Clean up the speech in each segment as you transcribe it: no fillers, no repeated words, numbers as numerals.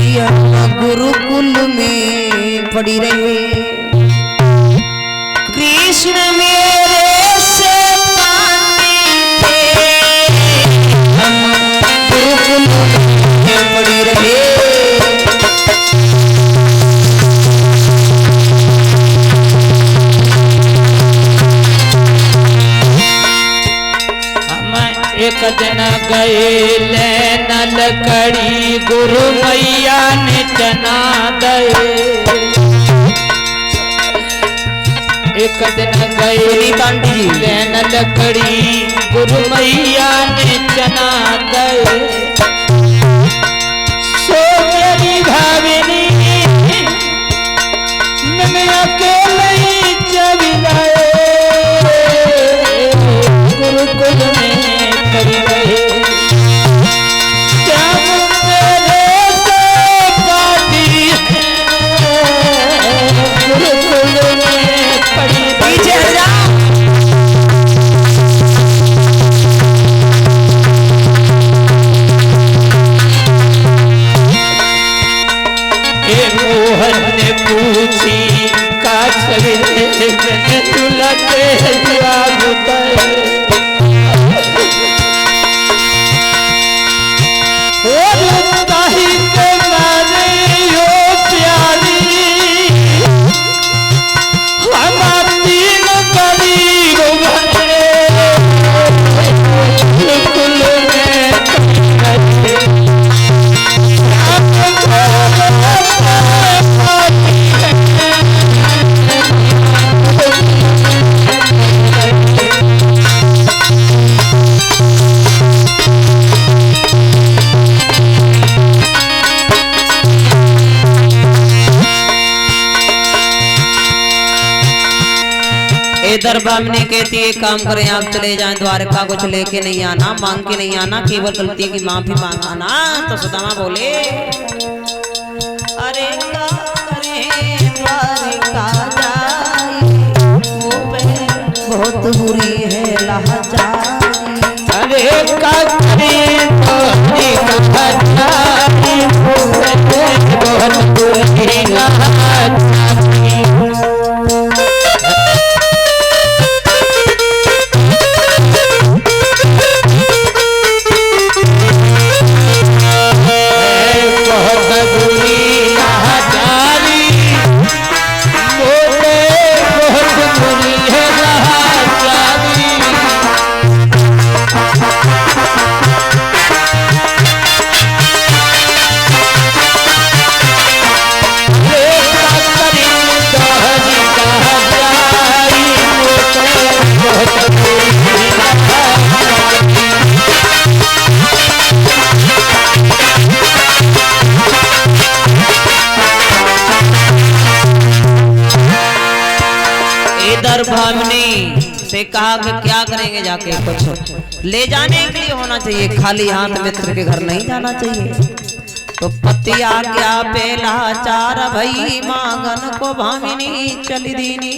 गुरुकुल में पड़ी रहे। कृष्ण मेरे से पानी थे, हम गुरुकुल में पड़ी रहे। एक दिन गए नल कड़ी गुरु मैया ने चना दे। एक दिन गए नल कड़ी गुरु मैया ने चना दे। सो मेरी भाविनी मैं अकेले चली गए गुरुकुल में पड़ी रहे। जब मेरे से पाती गुरुकुल में पड़ी पीछे मोहन ने पूछी का लगे जवाब दरबामिनी कहती है काम करें आप चले जाएं द्वारका, कुछ लेके नहीं आना, मांग के नहीं आना, केवल गलती की माफी मांगाना। तो सुदामा बोले अरे द्वारका बहुत बुरी है लाचारी। अरे बहुत बुरी लाचारी। भामिनी से कहा कि क्या करेंगे जाके, कुछ ले जाने के लिए होना चाहिए, खाली हाथ मित्र के घर नहीं जाना चाहिए। तो पति आज्ञा पे लाचार भई मांगन को भामिनी चली दीनी।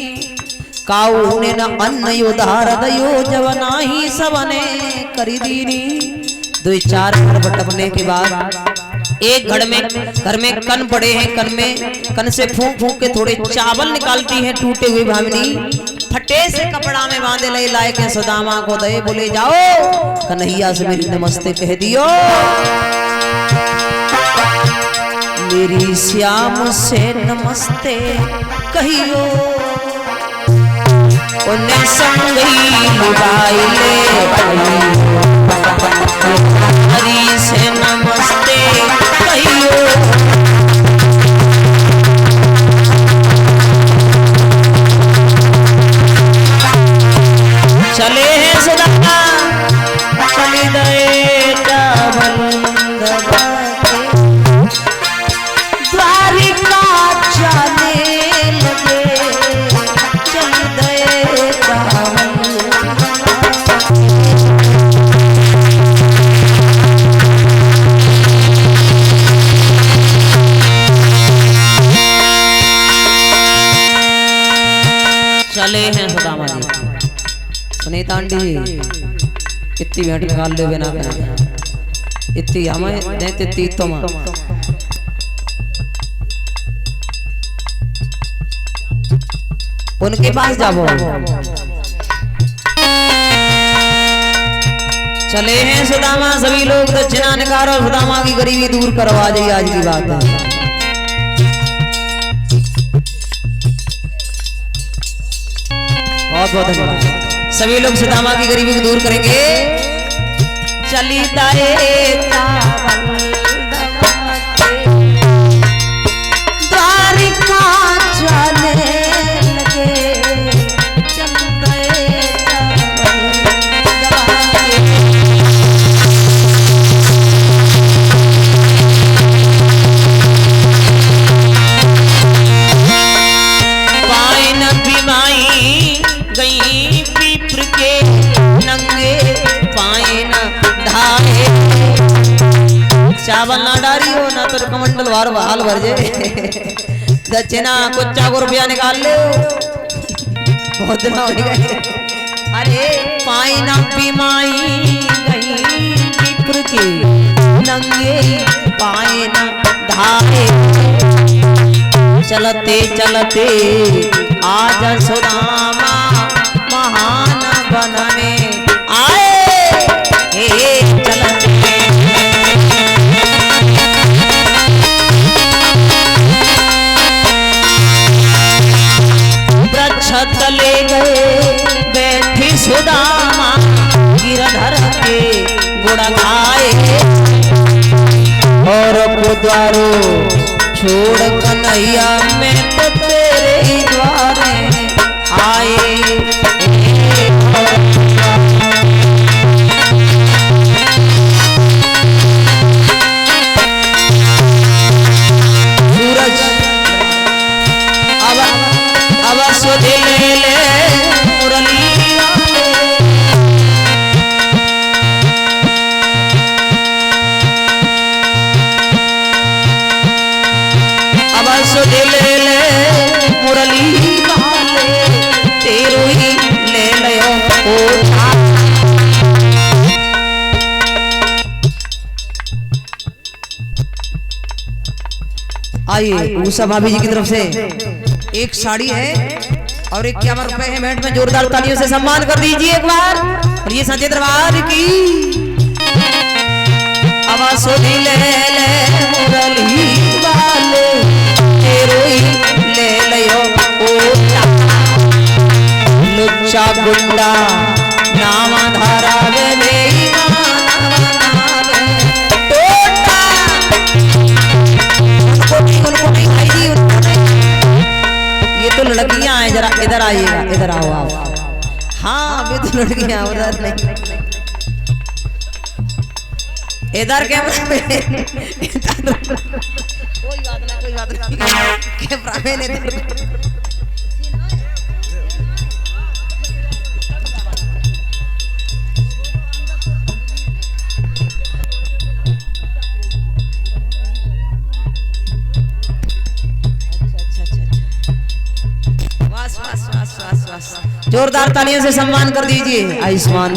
काऊ ने न अन्न उधार दयो जवना ही सबने करी दीनी। दो चार घर बटकने के बाद एक घर में कन पड़े हैं, कन से फूंक फूंक के थोड़े चावल निकालती है टूटे हुए भामिनी। फटे से कपड़ा में बांधे ले लाए के सुदामा को दे, बोले जाओ कन्हैया से मेरी नमस्ते कह दियो। मेरी श्याम से नमस्ते कहियो, उन्हें संगी लुगाई ले हरी से नमस्ते कहियो। चले हैं सुदामा चली गए चावल दबा के, द्वारिका जाने लगे चल गए चावल। चले हैं सुदामा जी, सुनीता आंटी इतनी भेंट निकाल ले बिना इतनी हमें देते तुम उनके पास जाओ। चले हैं सुदामा सभी लोग दक्षिणा निकारो, सुदामा की गरीबी दूर करो। आ जाइए, आज की बात है। बहुत बहुत धन्यवाद। सभी लोग सुदामा की गरीबी को दूर करेंगे। चली दाए द्वारिका चले लगे, चावल ना डारी हो ना तो कमंडल वार हाल भर जे। दक्षिणा कुछ रुपया निकाल ले, बहुत दिन हो गए। अरे पाई ना बीमाई गई विप्र के नंगे, पाए ना धारे। चलते चलते आज सुदामा महान वन में आए। चलते तले गए बैठी सुदामा, गिरधर के गुण गाए। और द्वारो छोड़ कन्हैया में तो तेरे ही द्वारे आए। सूरज अब सुधे ले मुरली, अब सुधे ले मुरली वाले, तेरो ही ले लो ओछा। आइए उषा भाभी जी की तरफ से एक साड़ी है और 51 रुपए है भेंट में। जोरदार तालियों से सम्मान कर दीजिए एक बार। और ये सच्चे दरबार की आवाज सुनी ले मुरली वाले, तेरो ही ले लियो ओछा। लुच्चा गुंडा नाम धारा वे बेईमान बनावे टोटा। उनको नहीं खाई दी, ये तो लड़कियां हैं। जरा इधर आइएगा, इधर आओ आप। हाँ ये तो लड़कियां, उधर नहीं, इधर कैमरा में। कोई बात नहीं, कोई बात नहीं, कैमरा में इधर। जोरदार तालियों से सम्मान कर दीजिए आयुष्मान।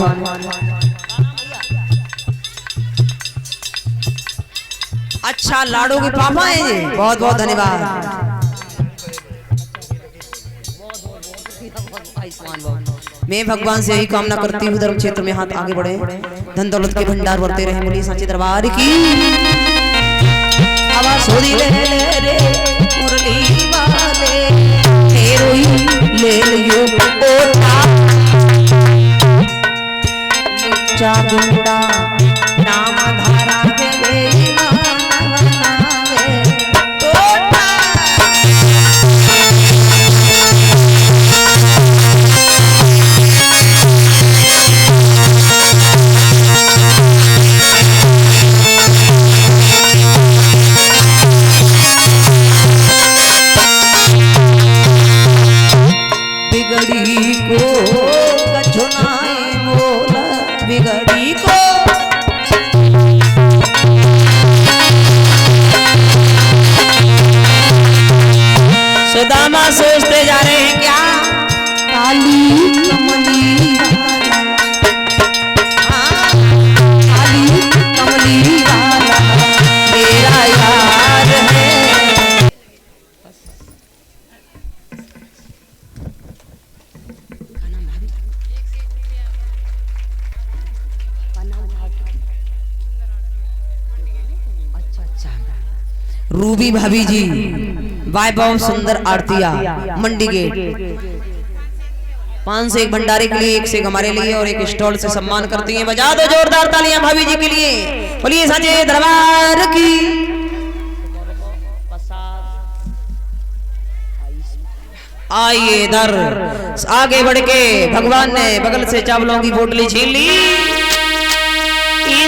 अच्छा लाडो के पापा हैं जी, बहुत बहुत धन्यवाद। मैं भगवान से यही कामना करती हूँ धर्म क्षेत्र में हाथ आगे बढ़े, धन दौलत के भंडार बढ़ते रहे। बोलिए सांचे दरबार की आवाज सोदी ले रे मुरली वाले, तेरो ही ले लियो ओछा। लुच्चा गुंडा नाम धारा के बेईमान बनावे टोटा। बिगड़ी को कछुनाई मोला, बिगड़ी को सुदामा सोचते जा रहे हैं क्या काली कमली वाला, हाँ काली कमली वाला मेरा यार है। रूबी भाभी जी वैभव सुंदर आरतिया मंडी गेट 5 से 1 भंडारे के लिए, 1 से हमारे लिए और 1 स्टॉल से सम्मान करती हैं। बजा दो जोरदार तालियां भाभी जी के लिए। बोलिए साचे दरबार की। आइए इधर आगे बढ़ के भगवान ने बगल से चावलों की बोतली छीन ली।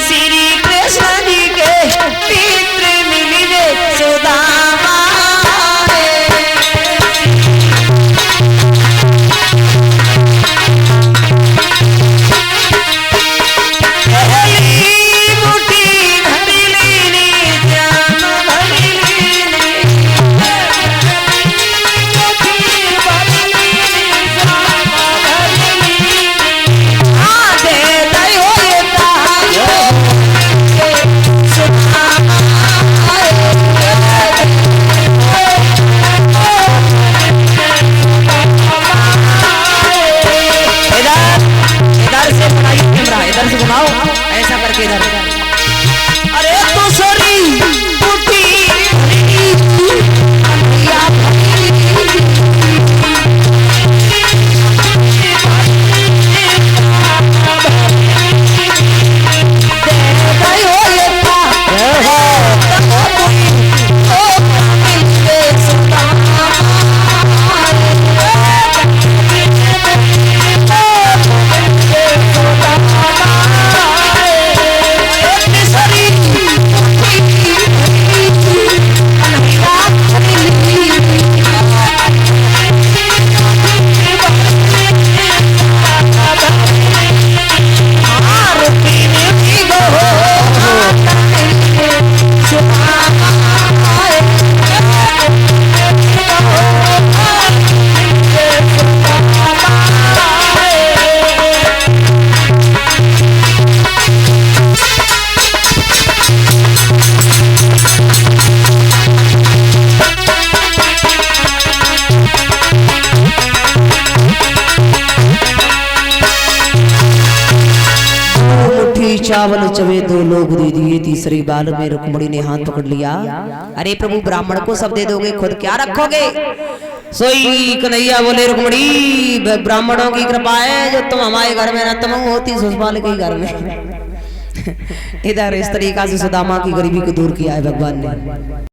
श्री कृष्ण जी के पितृ मिलिए सुदामा ऐसा करके इधर। अरे तो सॉरी चावल चवे 2 लोग दे दिए, तीसरी बार में रुक्मणी ने हाथ पकड़ लिया। अरे प्रभु ब्राह्मण को सब दे दोगे, खुद क्या रखोगे? सोई कन्हैया बोले रुक्मणी ब्राह्मणों की कृपा है जो तुम हमारे घर में न तुम होती ससुराल के घर में। इधर इस तरीका से सुदामा की गरीबी को दूर किया है भगवान ने।